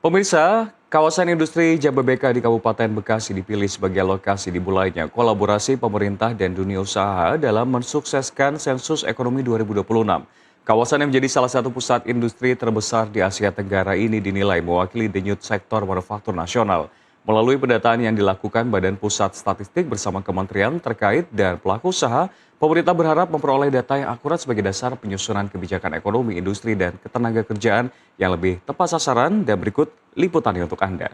Pemirsa, kawasan industri Jababeka di Kabupaten Bekasi dipilih sebagai lokasi dimulainya kolaborasi pemerintah dan dunia usaha dalam mensukseskan sensus ekonomi 2026. Kawasan yang menjadi salah satu pusat industri terbesar di Asia Tenggara ini dinilai mewakili denyut sektor manufaktur nasional. Melalui pendataan yang dilakukan Badan Pusat Statistik bersama kementerian terkait dan pelaku usaha, pemerintah berharap memperoleh data yang akurat sebagai dasar penyusunan kebijakan ekonomi, industri, dan ketenagakerjaan yang lebih tepat sasaran. Dan berikut liputannya untuk Anda.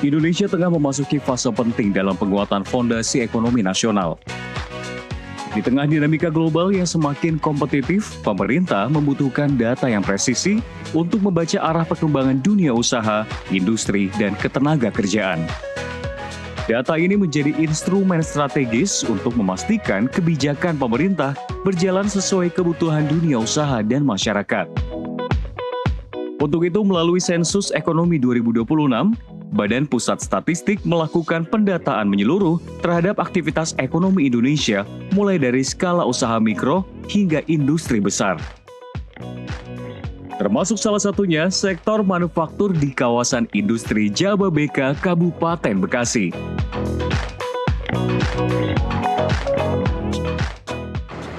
Indonesia tengah memasuki fase penting dalam penguatan fondasi ekonomi nasional. Di tengah dinamika global yang semakin kompetitif, pemerintah membutuhkan data yang presisi untuk membaca arah perkembangan dunia usaha, industri, dan ketenagakerjaan. Data ini menjadi instrumen strategis untuk memastikan kebijakan pemerintah berjalan sesuai kebutuhan dunia usaha dan masyarakat. Untuk itu, melalui Sensus Ekonomi 2026, Badan Pusat Statistik melakukan pendataan menyeluruh terhadap aktivitas ekonomi Indonesia, mulai dari skala usaha mikro hingga industri besar. Termasuk salah satunya sektor manufaktur di kawasan industri Jababeka, Kabupaten Bekasi.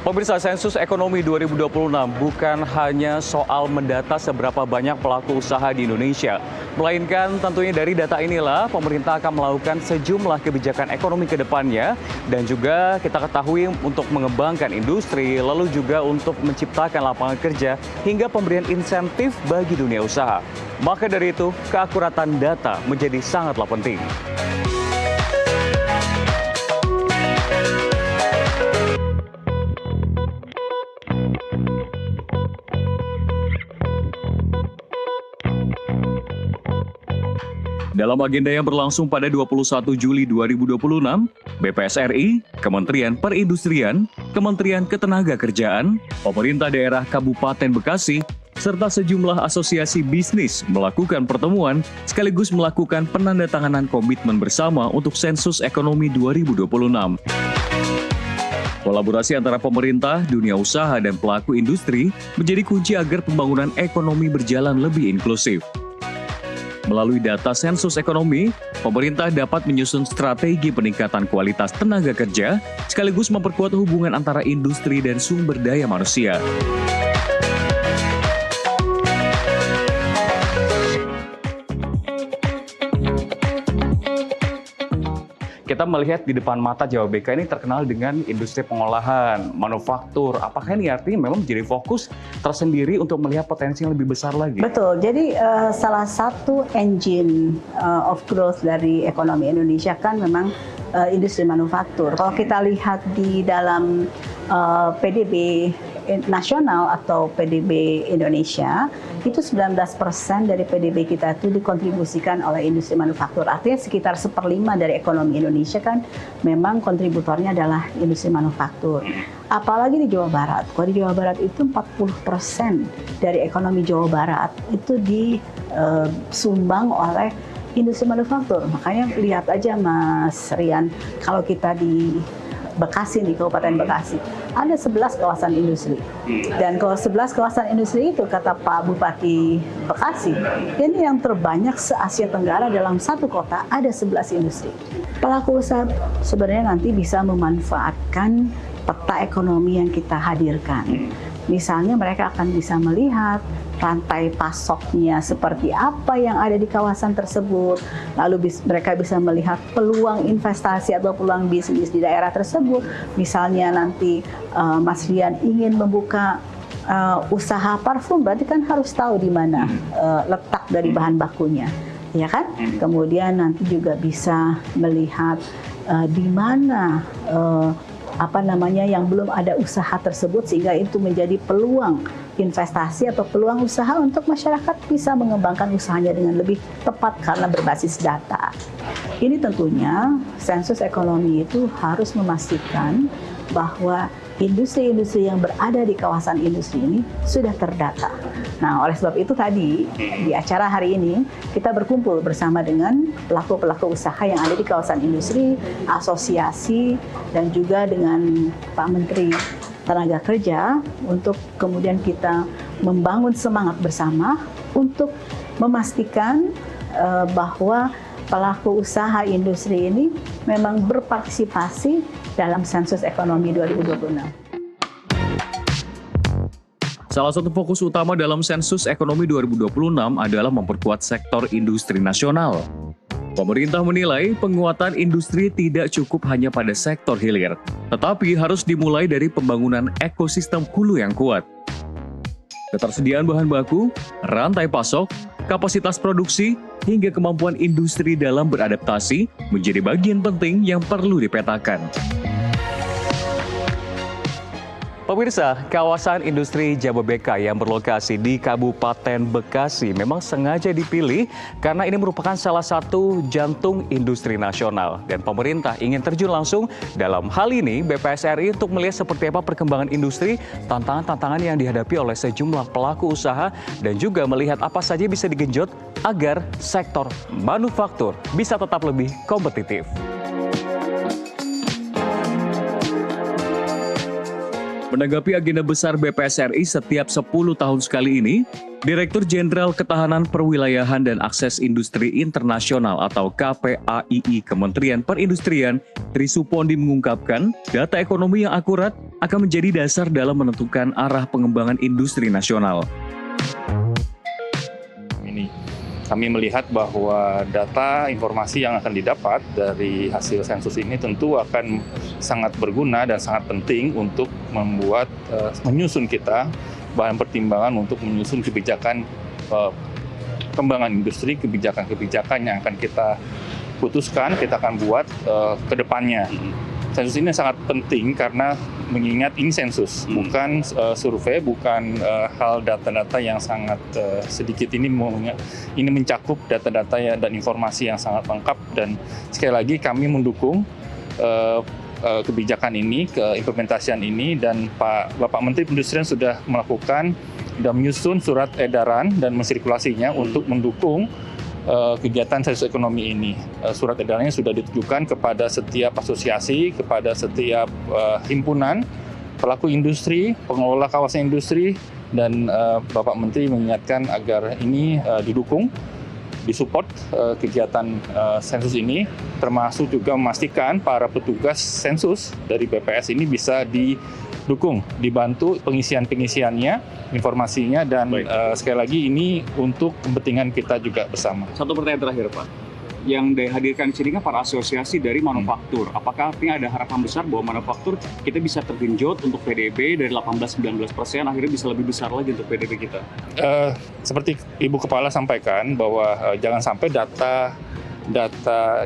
Pemirsa, Sensus Ekonomi 2026 bukan hanya soal mendata seberapa banyak pelaku usaha di Indonesia, melainkan tentunya dari data inilah pemerintah akan melakukan sejumlah kebijakan ekonomi ke depannya, dan juga kita ketahui untuk mengembangkan industri, lalu juga untuk menciptakan lapangan kerja hingga pemberian insentif bagi dunia usaha. Maka dari itu, keakuratan data menjadi sangatlah penting. Dalam agenda yang berlangsung pada 21 Juli 2026, BPS RI, Kementerian Perindustrian, Kementerian Ketenagakerjaan, Pemerintah Daerah Kabupaten Bekasi, serta sejumlah asosiasi bisnis melakukan pertemuan sekaligus melakukan penandatanganan komitmen bersama untuk Sensus Ekonomi 2026. Kolaborasi antara pemerintah, dunia usaha, dan pelaku industri menjadi kunci agar pembangunan ekonomi berjalan lebih inklusif. Melalui data sensus ekonomi, pemerintah dapat menyusun strategi peningkatan kualitas tenaga kerja, sekaligus memperkuat hubungan antara industri dan sumber daya manusia. Kita melihat di depan mata Jababeka ini terkenal dengan industri pengolahan, manufaktur. Apakah ini artinya memang menjadi fokus tersendiri untuk melihat potensi yang lebih besar lagi? Betul, jadi salah satu engine of growth dari ekonomi Indonesia kan memang industri manufaktur. Kalau kita lihat di dalam PDB nasional atau PDB Indonesia, itu 19% dari PDB kita itu dikontribusikan oleh industri manufaktur. Artinya sekitar 1/5 dari ekonomi Indonesia kan memang kontributornya adalah industri manufaktur. Apalagi di Jawa Barat. Kalau di Jawa Barat itu 40% dari ekonomi Jawa Barat itu disumbang oleh industri manufaktur. Makanya lihat aja Mas Rian, kalau kita di Bekasi, di Kabupaten Bekasi, ada 11 kawasan industri. Dan kalau 11 kawasan industri itu, kata Pak Bupati Bekasi, ini yang terbanyak se-Asia Tenggara dalam satu kota, ada 11 industri. Pelaku usaha sebenarnya nanti bisa memanfaatkan peta ekonomi yang kita hadirkan. Misalnya mereka akan bisa melihat rantai pasoknya seperti apa yang ada di kawasan tersebut. Lalu mereka bisa melihat peluang investasi atau peluang bisnis di daerah tersebut. Misalnya nanti Mas Rian ingin membuka usaha parfum, berarti kan harus tahu di mana letak dari bahan bakunya, ya kan? Kemudian nanti juga bisa melihat di mana yang belum ada usaha tersebut, sehingga itu menjadi peluang investasi atau peluang usaha untuk masyarakat bisa mengembangkan usahanya dengan lebih tepat karena berbasis data. Ini tentunya sensus ekonomi itu harus memastikan bahwa industri-industri yang berada di kawasan industri ini sudah terdata. Nah, oleh sebab itu tadi di acara hari ini kita berkumpul bersama dengan pelaku-pelaku usaha yang ada di kawasan industri, asosiasi, dan juga dengan Pak Menteri tenaga kerja untuk kemudian kita membangun semangat bersama untuk memastikan bahwa pelaku usaha industri ini memang berpartisipasi dalam sensus ekonomi 2026. Salah satu fokus utama dalam sensus ekonomi 2026 adalah memperkuat sektor industri nasional. Pemerintah menilai penguatan industri tidak cukup hanya pada sektor hilir, tetapi harus dimulai dari pembangunan ekosistem hulu yang kuat. Ketersediaan bahan baku, rantai pasok, kapasitas produksi, hingga kemampuan industri dalam beradaptasi menjadi bagian penting yang perlu dipetakan. Pemirsa, kawasan industri Jababeka yang berlokasi di Kabupaten Bekasi memang sengaja dipilih karena ini merupakan salah satu jantung industri nasional. Dan pemerintah ingin terjun langsung dalam hal ini BPS RI untuk melihat seperti apa perkembangan industri, tantangan-tantangan yang dihadapi oleh sejumlah pelaku usaha, dan juga melihat apa saja bisa digenjot agar sektor manufaktur bisa tetap lebih kompetitif. Menanggapi agenda besar BPS RI setiap 10 tahun sekali ini, Direktur Jenderal Ketahanan Perwilayahan dan Akses Industri Internasional atau KPAII Kementerian Perindustrian, Tri Supondi mengungkapkan, data ekonomi yang akurat akan menjadi dasar dalam menentukan arah pengembangan industri nasional. Kami melihat bahwa data informasi yang akan didapat dari hasil sensus ini tentu akan sangat berguna dan sangat penting untuk membuat menyusun kita bahan pertimbangan untuk menyusun kebijakan pengembangan industri, kebijakan-kebijakan yang akan kita putuskan, kita akan buat ke depannya. Sensus ini sangat penting karena mengingat ini sensus, bukan survei, bukan hal data-data yang sangat sedikit. Ini mencakup data-data dan informasi yang sangat lengkap, dan sekali lagi kami mendukung kebijakan ini, keimplementasian ini, dan Bapak Menteri Perindustrian sudah menyusun surat edaran dan mensirkulasinya untuk mendukung kegiatan sensus ekonomi ini. Surat edarannya sudah ditujukan kepada setiap asosiasi, kepada setiap himpunan pelaku industri, pengelola kawasan industri, dan Bapak Menteri mengingatkan agar ini didukung, disupport kegiatan sensus ini, termasuk juga memastikan para petugas sensus dari BPS ini bisa didukung, dibantu pengisiannya, informasinya, dan sekali lagi ini untuk kepentingan kita juga bersama. Satu pertanyaan terakhir, Pak. Yang dihadirkan di sini kan para asosiasi dari manufaktur. Apakah artinya ada harapan besar bahwa manufaktur kita bisa tergenjot untuk PDB dari 18-19%, akhirnya bisa lebih besar lagi untuk PDB kita? Seperti Ibu Kepala sampaikan bahwa jangan sampai data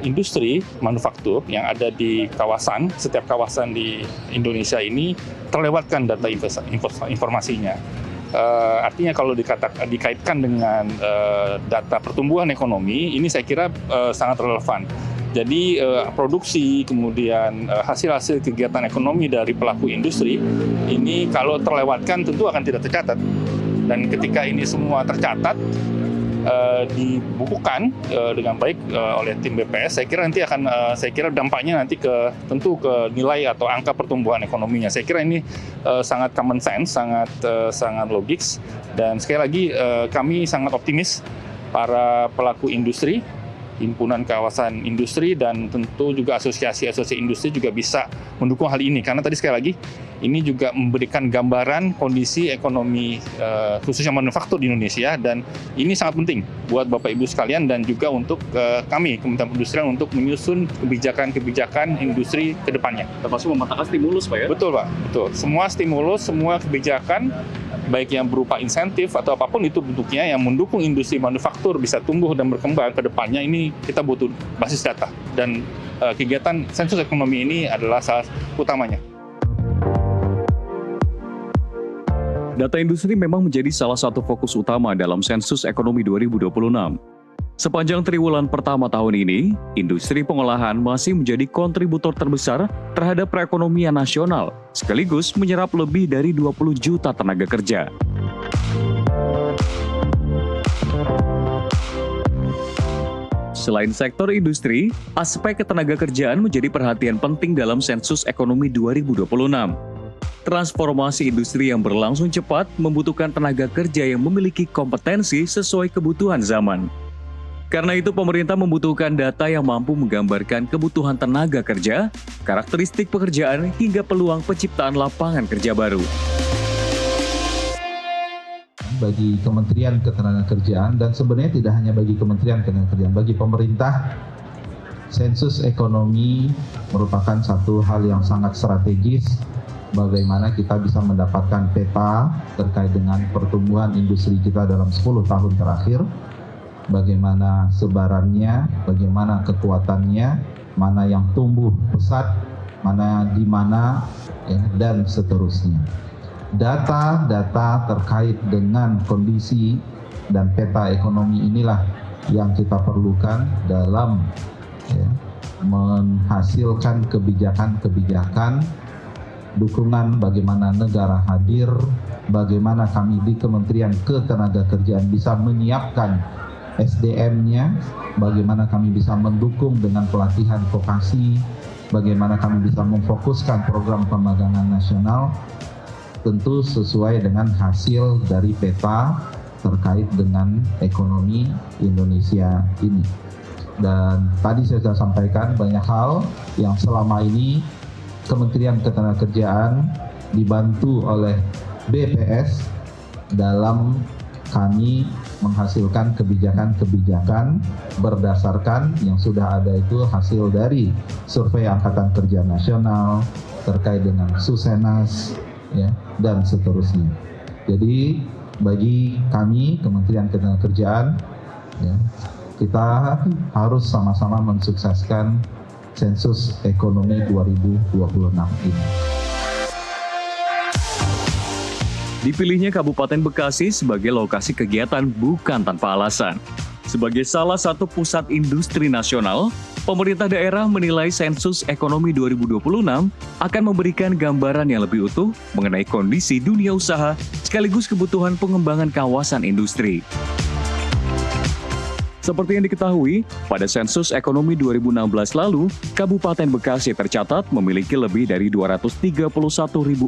industri manufaktur yang ada di setiap kawasan di Indonesia ini terlewatkan data informasinya. Artinya kalau dikaitkan dengan data pertumbuhan ekonomi, ini saya kira sangat relevan. Jadi produksi, kemudian hasil-hasil kegiatan ekonomi dari pelaku industri, ini kalau terlewatkan tentu akan tidak tercatat. Dan ketika ini semua tercatat, dibukukan dengan baik oleh tim BPS, saya kira dampaknya nanti tentu ke nilai atau angka pertumbuhan ekonominya. Saya kira ini sangat common sense, sangat logis, dan sekali lagi kami sangat optimis para pelaku industri, himpunan kawasan industri, dan tentu juga asosiasi-asosiasi industri juga bisa mendukung hal ini, karena tadi sekali lagi ini juga memberikan gambaran kondisi ekonomi khususnya manufaktur di Indonesia, dan ini sangat penting buat Bapak Ibu sekalian dan juga untuk kami Kementerian Perindustrian untuk menyusun kebijakan industri ke depannya. Termasuk memetakan stimulus, Pak, ya? Betul, Pak. Betul. Semua stimulus, semua kebijakan baik yang berupa insentif atau apapun itu bentuknya yang mendukung industri manufaktur bisa tumbuh dan berkembang ke depannya, ini kita butuh basis data, dan kegiatan sensus ekonomi ini adalah salah utamanya. Data industri memang menjadi salah satu fokus utama dalam sensus ekonomi 2026. Sepanjang triwulan pertama tahun ini, industri pengolahan masih menjadi kontributor terbesar terhadap perekonomian nasional, sekaligus menyerap lebih dari 20 juta tenaga kerja. Selain sektor industri, aspek ketenaga kerjaan menjadi perhatian penting dalam sensus ekonomi 2026. Transformasi industri yang berlangsung cepat membutuhkan tenaga kerja yang memiliki kompetensi sesuai kebutuhan zaman. Karena itu, pemerintah membutuhkan data yang mampu menggambarkan kebutuhan tenaga kerja, karakteristik pekerjaan, hingga peluang penciptaan lapangan kerja baru. Bagi Kementerian Ketenagakerjaan, dan sebenarnya tidak hanya bagi Kementerian Ketenagakerjaan, bagi pemerintah, sensus ekonomi merupakan satu hal yang sangat strategis. Bagaimana kita bisa mendapatkan peta terkait dengan pertumbuhan industri kita dalam 10 tahun terakhir, bagaimana sebarannya, bagaimana kekuatannya, mana yang tumbuh pesat, mana di mana, ya, dan seterusnya. Data-data terkait dengan kondisi dan peta ekonomi inilah yang kita perlukan dalam, ya, menghasilkan kebijakan-kebijakan dukungan bagaimana negara hadir, bagaimana kami di Kementerian Ketenagakerjaan bisa menyiapkan SDM-nya, bagaimana kami bisa mendukung dengan pelatihan vokasi, bagaimana kami bisa memfokuskan program pemagangan nasional, tentu sesuai dengan hasil dari peta terkait dengan ekonomi Indonesia ini. Dan tadi saya sudah sampaikan banyak hal yang selama ini Kementerian Ketenagakerjaan dibantu oleh BPS dalam kami menghasilkan kebijakan-kebijakan berdasarkan yang sudah ada itu hasil dari survei Angkatan Kerja Nasional terkait dengan Susenas, ya, dan seterusnya. Jadi bagi kami Kementerian Ketenagakerjaan, ya, kita harus sama-sama mensukseskan sensus ekonomi 2026 ini. Dipilihnya Kabupaten Bekasi sebagai lokasi kegiatan bukan tanpa alasan. Sebagai salah satu pusat industri nasional, pemerintah daerah menilai sensus ekonomi 2026 akan memberikan gambaran yang lebih utuh mengenai kondisi dunia usaha sekaligus kebutuhan pengembangan kawasan industri. Seperti yang diketahui, pada sensus ekonomi 2016 lalu, Kabupaten Bekasi tercatat memiliki lebih dari 231.000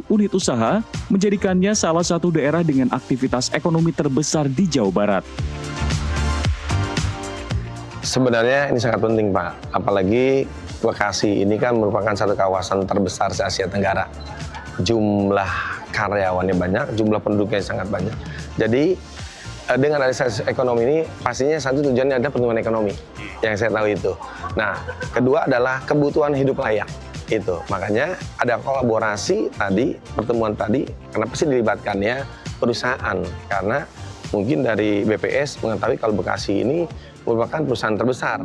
unit usaha, menjadikannya salah satu daerah dengan aktivitas ekonomi terbesar di Jawa Barat. Sebenarnya ini sangat penting, Pak. Apalagi Bekasi ini kan merupakan satu kawasan terbesar se Asia Tenggara. Jumlah karyawannya banyak, jumlah penduduknya sangat banyak. Jadi dengan ada sensus ekonomi ini, pastinya satu tujuannya ada pertumbuhan ekonomi, yang saya tahu itu. Nah, kedua adalah kebutuhan hidup layak. Itu, makanya ada kolaborasi tadi, pertemuan tadi, kenapa sih dilibatkannya perusahaan? Karena mungkin dari BPS mengetahui kalau Bekasi ini merupakan perusahaan terbesar.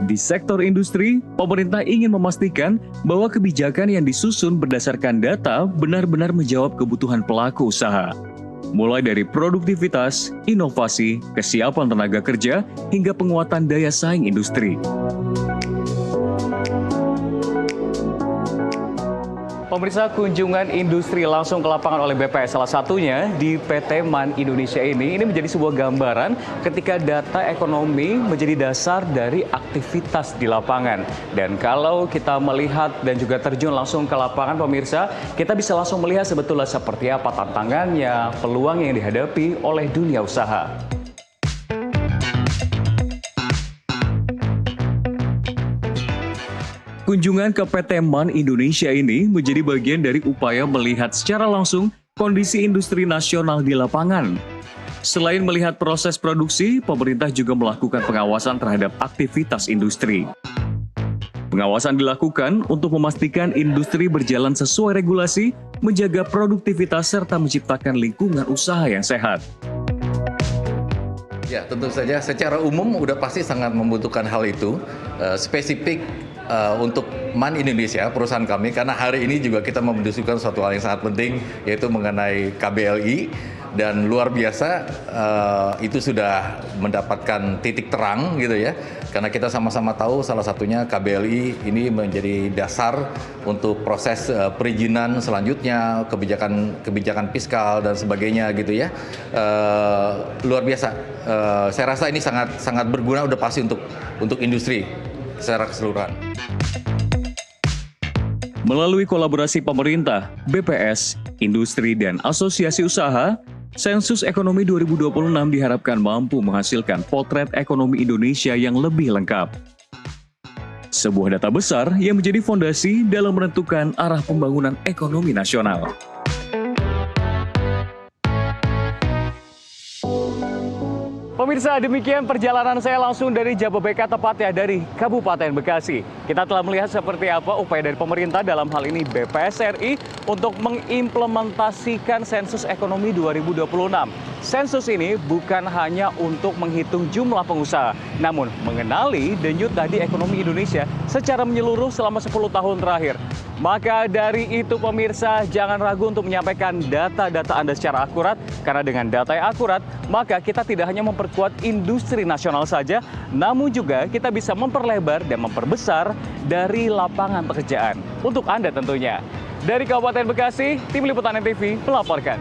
Di sektor industri, pemerintah ingin memastikan bahwa kebijakan yang disusun berdasarkan data benar-benar menjawab kebutuhan pelaku usaha. Mulai dari produktivitas, inovasi, kesiapan tenaga kerja, hingga penguatan daya saing industri. Pemirsa, kunjungan industri langsung ke lapangan oleh BPS salah satunya di PT MAN Indonesia ini menjadi sebuah gambaran ketika data ekonomi menjadi dasar dari aktivitas di lapangan. Dan kalau kita melihat dan juga terjun langsung ke lapangan, pemirsa, kita bisa langsung melihat sebetulnya seperti apa tantangannya, peluang yang dihadapi oleh dunia usaha. Kunjungan ke PT MAN Indonesia ini menjadi bagian dari upaya melihat secara langsung kondisi industri nasional di lapangan. Selain melihat proses produksi, pemerintah juga melakukan pengawasan terhadap aktivitas industri. Pengawasan dilakukan untuk memastikan industri berjalan sesuai regulasi, menjaga produktivitas serta menciptakan lingkungan usaha yang sehat. Ya, tentu saja secara umum udah pasti sangat membutuhkan hal itu, spesifik untuk MAN Indonesia, perusahaan kami, karena hari ini juga kita mendiskusikan suatu hal yang sangat penting, yaitu mengenai KBLI, dan luar biasa itu sudah mendapatkan titik terang gitu ya, karena kita sama-sama tahu salah satunya KBLI ini menjadi dasar untuk proses perizinan selanjutnya, kebijakan fiskal dan sebagainya gitu ya. Luar biasa, saya rasa ini sangat berguna udah pasti untuk industri secara keseluruhan. Melalui kolaborasi pemerintah, BPS, industri, dan asosiasi usaha, Sensus Ekonomi 2026 diharapkan mampu menghasilkan potret ekonomi Indonesia yang lebih lengkap. Sebuah data besar yang menjadi fondasi dalam menentukan arah pembangunan ekonomi nasional. Pemirsa, demikian perjalanan saya langsung dari Jababeka, tepatnya dari Kabupaten Bekasi. Kita telah melihat seperti apa upaya dari pemerintah, dalam hal ini BPS RI, untuk mengimplementasikan Sensus Ekonomi 2026. Sensus ini bukan hanya untuk menghitung jumlah pengusaha, namun mengenali denyut nadi ekonomi Indonesia secara menyeluruh selama 10 tahun terakhir. Maka dari itu pemirsa, jangan ragu untuk menyampaikan data-data Anda secara akurat, karena dengan data yang akurat, maka kita tidak hanya memperkuat industri nasional saja, namun juga kita bisa memperlebar dan memperbesar dari lapangan pekerjaan. Untuk Anda tentunya. Dari Kabupaten Bekasi, Tim Liputan NTV melaporkan.